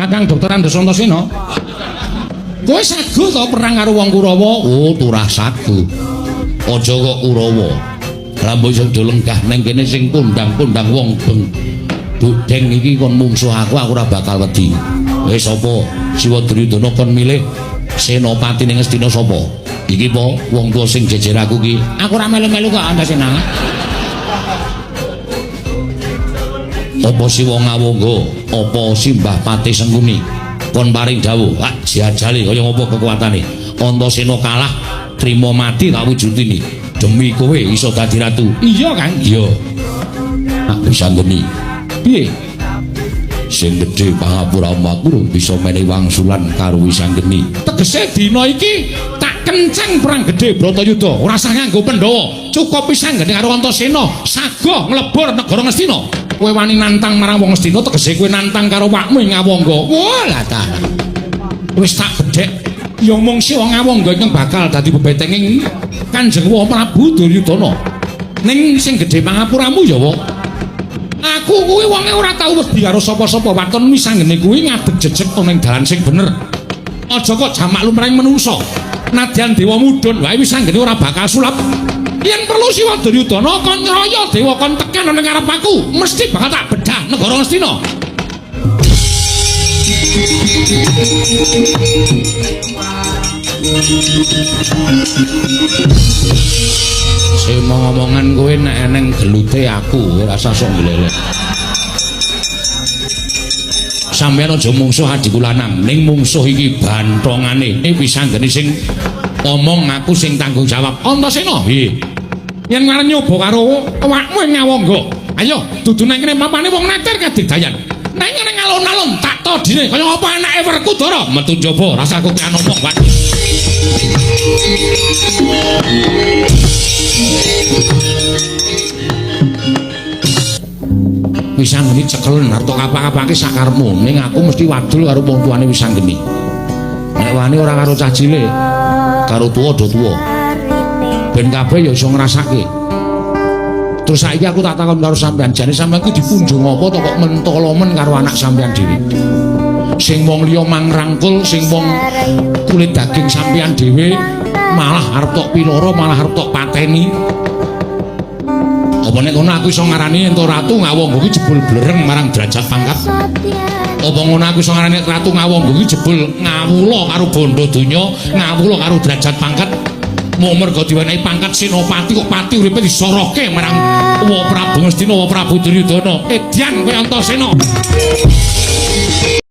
Kakang Dokter Andes Antasena. Kowe sagu to perang karo wong Kurawa? Oh, turah sagu. Aja kok Kurawa. Rambo sing dolenggah ning kene sing kondang-kondang wong beng. Dudeng iki kon mungsuh aku ora bakal wedi. Wis sapa? Siwa Duryudana kon milih senopati ning Astina sapa? Iki po wong tuwa sing jejer aku ki. Aku ora melu-melu kok Antasena. Apa Siwa Ngawangga, apa Simbah Patih Sengkuni kon paring dawuh, "Ah, jajale kaya ngopo kekuatane? Antasena kalah, trima mati tak wujudini demi kowe iso dadi ratu." Iya, Kang. Iya. Nak bisa ngeni. Piye? Sing gedhe Pangapura Makuru bisa menehi wangsulan karo Wisanggeni. Tegese dina iki tak kenceng perang gedhe Bratayuda, ora usah nganggo Pandhawa. Cukup Wisanggeni karo Antasena sago nglebur negara Ngastina. Kowe wani nantang marang wong Ngastina tegese kowe nantang karo wakmu Ngawangga. Walah ta. Wis tak gedhek ya mung Siwa Ngawangga ingkang bakal dadi bebetenging Kanjeng Prabu Duryudana. Ning sing gedhe Pangapuramu ya wae. Aku kuwi wonge ora tau wedi karo sapa-sapa waton Wisanggeni kuwi ngadeg jejeg ning dalan sing bener. Aja kok jamak lumrahing menungsa. Nadyan dewa mudhun wae Wisanggeni ora bakal sulap. Yen perlu Siwa Duryudana kon ngraya dewa kon tekan ning ngarep aku, mesti bakal tak bedah negara Ngastina. Ngomong-ngomongan kowe nek eneng gelute aku ora usah sok glelek. Sampeyan aja mungsuh adikku lanang, ning mungsuh iki bantongane Wisanggeni sing omong aku sing tanggung jawab. Antasena, piye? Yen ngarep nyoba karo awakmu Ngawangga. Ayo, dudu nang kene papane wong natir kadigdayan. Nang ngene alon-alon tak todine kaya apa anake Werkudara metu njaba rasaku kan omong wae. Wisanggeni cekel harta kapak-kapake sakarepmu, ning aku mesti wadul karo wong tuane Wisanggeni. Nek wani ora karo cah cilik, karo tuwa do tuwa. Ben kabeh ya iso ngrasake. Terus saiki aku tak takon karo sampean, jane sampean ku dipunjung apa to kok mentolomen karo anak sampean dhewe. Sing wong liya mangrangkul, sing wong kulit daging sampean dhewe malah arep tok piloro, malah arep tok pateni. Apa nek ngono aku iso ngarani ento Ratu Ngawangga kuwi jebul blereng marang derajat pangkat. Apa ngono aku iso ngarani Ratu Ngawangga kuwi jebul ngawula karo bondo donya, ngawula karo derajat pangkat. Mung merga diwenehi pangkat senopati kok pati uripe disorohke marang Prabu Ngastina, Prabu Duryudana. Edyan kowe Antasena.